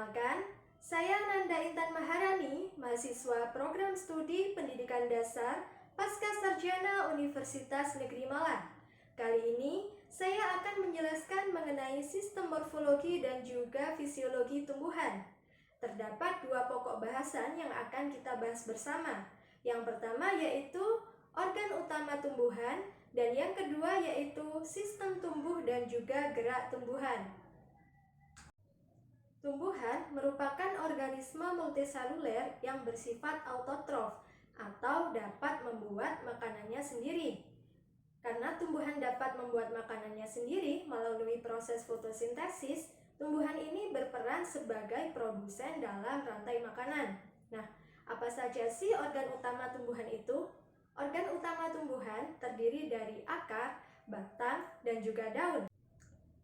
Perkenalkan, saya Nanda Intan Maharani, mahasiswa Program Studi Pendidikan Dasar Pascasarjana Universitas Negeri Malang. Kali ini, saya akan menjelaskan mengenai sistem morfologi dan juga fisiologi tumbuhan. Terdapat dua pokok bahasan yang akan kita bahas bersama. Yang pertama yaitu organ utama tumbuhan, dan yang kedua yaitu sistem tumbuh dan juga gerak tumbuhan. Tumbuhan merupakan organisme multiseluler yang bersifat autotrof atau dapat membuat makanannya sendiri. Karena tumbuhan dapat membuat makanannya sendiri melalui proses fotosintesis, tumbuhan ini berperan sebagai produsen dalam rantai makanan. Nah, apa saja sih organ utama tumbuhan itu? Organ utama tumbuhan terdiri dari akar, batang, dan juga daun.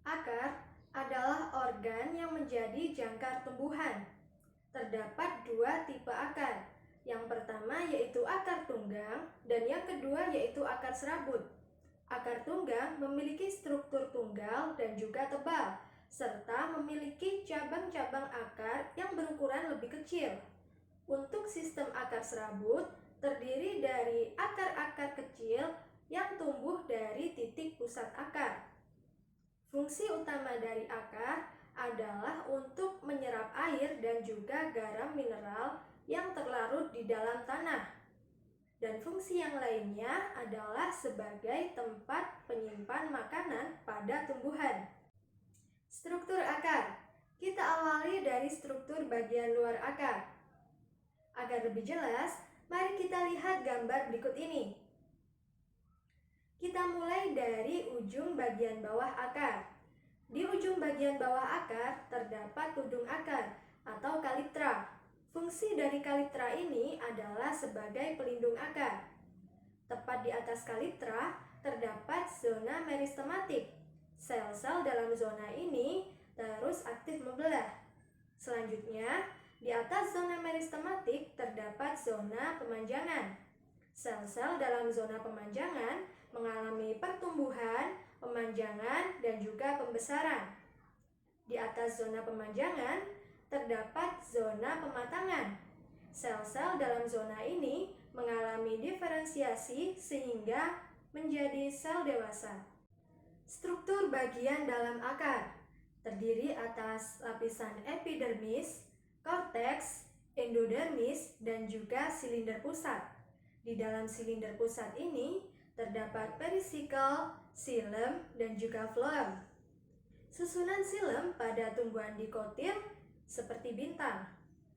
Akar adalah organ yang menjadi jangkar tumbuhan. Terdapat dua tipe akar. Yang pertama yaitu akar tunggang dan yang kedua yaitu akar serabut. Akar tunggang memiliki struktur tunggal dan juga tebal, serta memiliki cabang-cabang akar yang berukuran lebih kecil. Untuk sistem akar serabut, terdiri dari akar-akar kecil yang tumbuh dari titik pusat akar. Fungsi utama dari akar adalah untuk menyerap air dan juga garam mineral yang terlarut di dalam tanah. Dan fungsi yang lainnya adalah sebagai tempat penyimpan makanan pada tumbuhan. Struktur akar. Kita awali dari struktur bagian luar akar. Agar lebih jelas, mari kita lihat gambar berikut ini. Kita mulai dari ujung bagian bawah akar. Di ujung bagian bawah akar terdapat tudung akar atau kalitra. Fungsi dari kalitra ini adalah sebagai pelindung akar. Tepat di atas kalitra terdapat zona meristematik. Sel-sel dalam zona ini terus aktif membelah. Selanjutnya, di atas zona meristematik terdapat zona pemanjangan. Sel-sel dalam zona pemanjangan mengalami pertumbuhan, pemanjangan, dan juga pembesaran. Di atas zona pemanjangan terdapat zona pematangan. Sel-sel dalam zona ini mengalami diferensiasi sehingga menjadi sel dewasa. Struktur bagian dalam akar terdiri atas lapisan epidermis, korteks, endodermis, dan juga silinder pusat. Di dalam silinder pusat ini terdapat perisikkel, xilem, dan juga floem. Susunan xilem pada tumbuhan dikotil seperti bintang,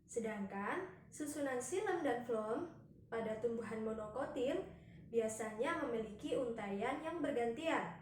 sedangkan susunan xilem dan floem pada tumbuhan monokotil biasanya memiliki untaian yang bergantian.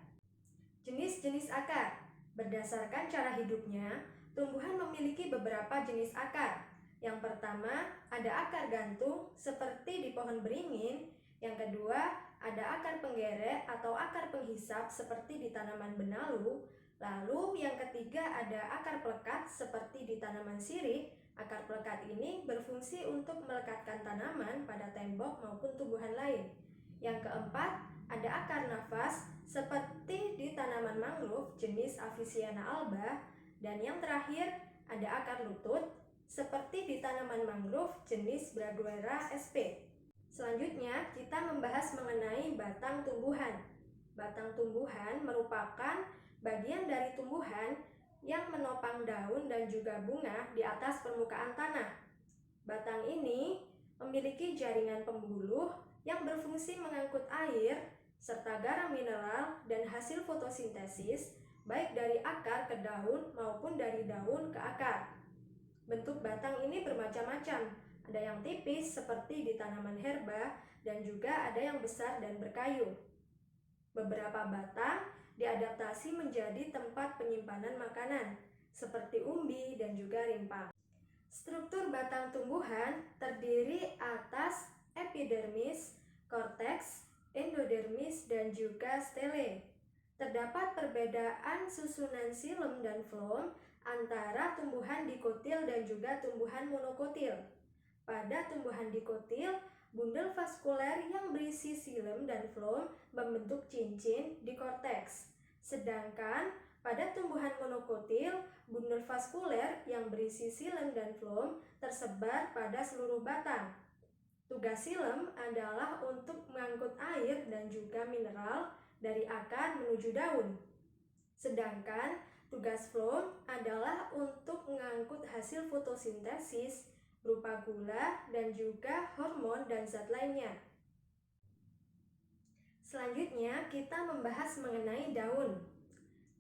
Jenis-jenis akar. Berdasarkan cara hidupnya, tumbuhan memiliki beberapa jenis akar. Yang pertama, ada akar gantung seperti di pohon beringin. Yang kedua, ada akar penggerek atau akar penghisap seperti di tanaman benalu. Lalu yang ketiga, ada akar pelekat seperti di tanaman sirih. Akar pelekat ini berfungsi untuk melekatkan tanaman pada tembok maupun tumbuhan lain. Yang keempat, ada akar nafas seperti di tanaman mangrove jenis Avicenna alba. Dan yang terakhir, ada akar lutut seperti di tanaman mangrove jenis Braguera sp. Selanjutnya, kita membahas mengenai batang tumbuhan. Batang tumbuhan merupakan bagian dari tumbuhan yang menopang daun dan juga bunga di atas permukaan tanah. Batang ini memiliki jaringan pembuluh yang berfungsi mengangkut air serta garam mineral dan hasil fotosintesis baik dari akar ke daun maupun dari daun ke akar. Bentuk batang ini bermacam-macam, ada yang tipis seperti di tanaman herba dan juga ada yang besar dan berkayu. Beberapa batang diadaptasi menjadi tempat penyimpanan makanan seperti umbi dan juga rimpang. Struktur batang tumbuhan terdiri atas epidermis, korteks, endodermis, dan juga stele. Terdapat perbedaan susunan xilem dan floem antara tumbuhan dikotil dan juga tumbuhan monokotil. Pada tumbuhan dikotil, bundel vaskuler yang berisi xilem dan floem membentuk cincin di korteks. Sedangkan Pada tumbuhan monokotil, bundel vaskuler yang berisi xilem dan floem tersebar pada seluruh batang. Tugas xilem adalah untuk mengangkut air dan juga mineral dari akar menuju daun. Sedangkan tugas floem adalah untuk mengangkut hasil fotosintesis berupa gula dan juga hormon dan zat lainnya. Selanjutnya kita membahas mengenai daun.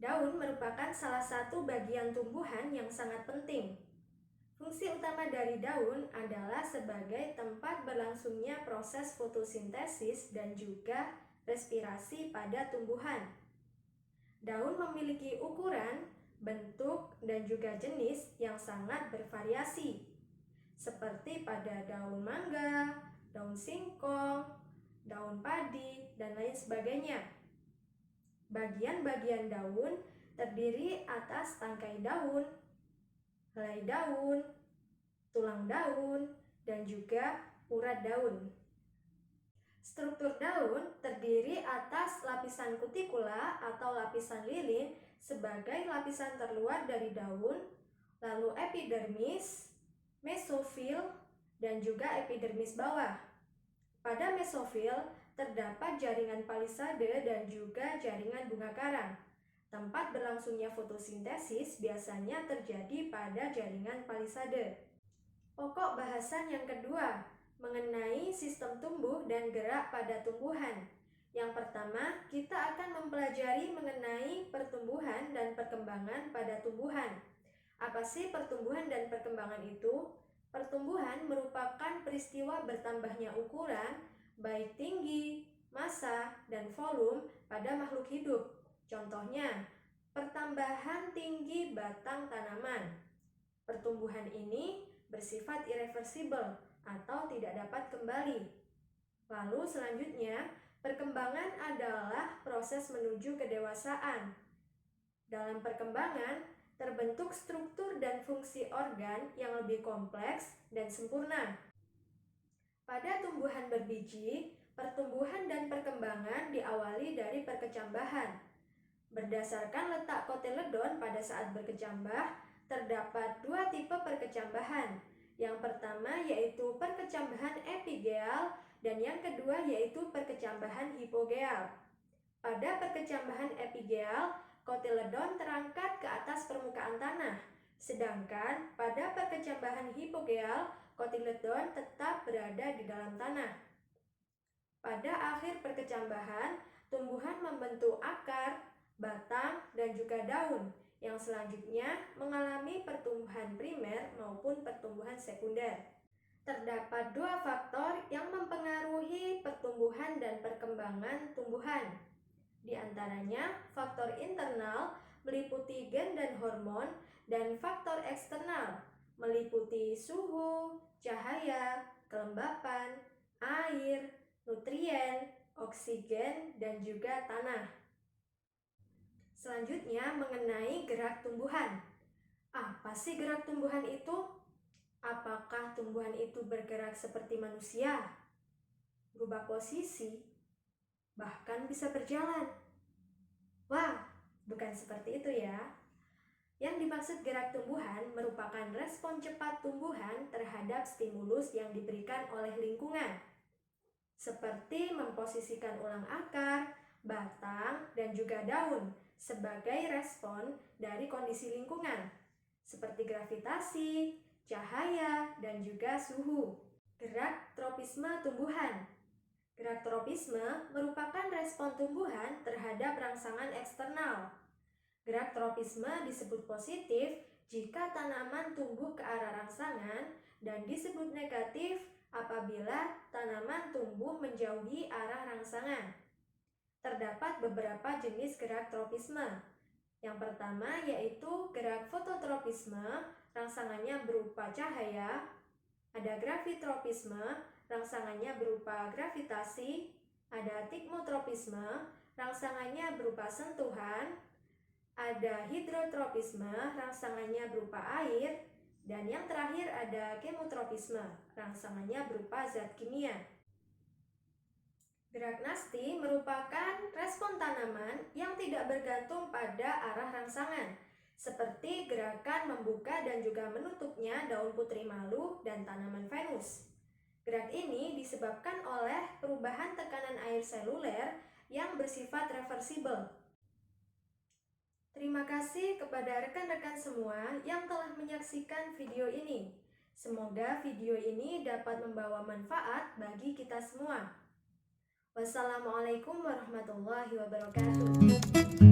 Daun merupakan salah satu bagian tumbuhan yang sangat penting. Fungsi utama dari daun adalah sebagai tempat berlangsungnya proses fotosintesis dan juga respirasi pada tumbuhan. Daun memiliki ukuran, bentuk, dan juga jenis yang sangat bervariasi, seperti pada daun mangga, daun singkong, daun padi, dan lain sebagainya. Bagian-bagian daun terdiri atas tangkai daun, helai daun, tulang daun, dan juga urat daun. Struktur daun terdiri atas lapisan kutikula atau lapisan lilin sebagai lapisan terluar dari daun, lalu epidermis, mesofil, dan juga epidermis bawah. Pada mesofil terdapat jaringan palisade dan juga jaringan bunga karang. Tempat berlangsungnya fotosintesis biasanya terjadi pada jaringan palisade. Pokok bahasan yang kedua mengenai sistem tumbuh dan gerak pada tumbuhan. Yang pertama, kita akan mempelajari mengenai pertumbuhan dan perkembangan pada tumbuhan. Apa sih pertumbuhan dan perkembangan itu? Pertumbuhan merupakan peristiwa bertambahnya ukuran, baik tinggi, massa, dan volume pada makhluk hidup. Contohnya, pertambahan tinggi batang tanaman. Pertumbuhan ini bersifat irreversibel atau tidak dapat kembali. Lalu selanjutnya, perkembangan adalah proses menuju kedewasaan. Dalam perkembangan, terbentuk struktur dan fungsi organ yang lebih kompleks dan sempurna. Pada tumbuhan berbiji, pertumbuhan dan perkembangan diawali dari perkecambahan. Berdasarkan letak kotyledon pada saat berkecambah, terdapat dua tipe perkecambahan. Yang pertama yaitu perkecambahan epigeal dan yang kedua yaitu perkecambahan hipogeal. Pada perkecambahan epigeal, kotyledon terangkat ke atas permukaan tanah. Sedangkan pada perkecambahan hipogeal, kotyledon tetap berada di dalam tanah. Pada akhir perkecambahan, tumbuhan membentuk akar, batang, dan juga daun yang selanjutnya mengalami pertumbuhan primer maupun pertumbuhan sekunder. Terdapat dua faktor yang mempengaruhi pertumbuhan dan perkembangan tumbuhan. Di antaranya, faktor internal meliputi gen dan hormon, dan faktor eksternal meliputi suhu, cahaya, kelembapan, air, nutrien, oksigen, dan juga tanah. Selanjutnya mengenai gerak tumbuhan. Apa sih gerak tumbuhan itu? Apakah tumbuhan itu bergerak seperti manusia? Berubah posisi? Bahkan bisa berjalan? Wah, bukan seperti itu ya. Yang dimaksud gerak tumbuhan merupakan respon cepat tumbuhan terhadap stimulus yang diberikan oleh lingkungan, seperti memposisikan ulang akar, batang, dan juga daun sebagai respon dari kondisi lingkungan, seperti gravitasi, cahaya, dan juga suhu. Gerak tropisme tumbuhan. Gerak tropisme merupakan respon tumbuhan terhadap rangsangan eksternal. Gerak tropisme disebut positif jika tanaman tumbuh ke arah rangsangan dan disebut negatif apabila tanaman tumbuh menjauhi arah rangsangan. Terdapat beberapa jenis gerak tropisme. Yang pertama yaitu gerak fototropisme, rangsangannya berupa cahaya. Ada gravitropisme, rangsangannya berupa gravitasi. Ada tikmotropisme, rangsangannya berupa sentuhan. Ada hidrotropisme, rangsangannya berupa air. Dan yang terakhir ada kemotropisme, rangsangannya berupa zat kimia. Gerak nasti merupakan respon tanaman yang tidak bergantung pada arah rangsangan, seperti gerakan membuka dan juga menutupnya daun putri malu dan tanaman Venus. Gerak ini disebabkan oleh perubahan tekanan air seluler yang bersifat reversibel. Terima kasih kepada rekan-rekan semua yang telah menyaksikan video ini. Semoga video ini dapat membawa manfaat bagi kita semua. Wassalamualaikum warahmatullahi wabarakatuh.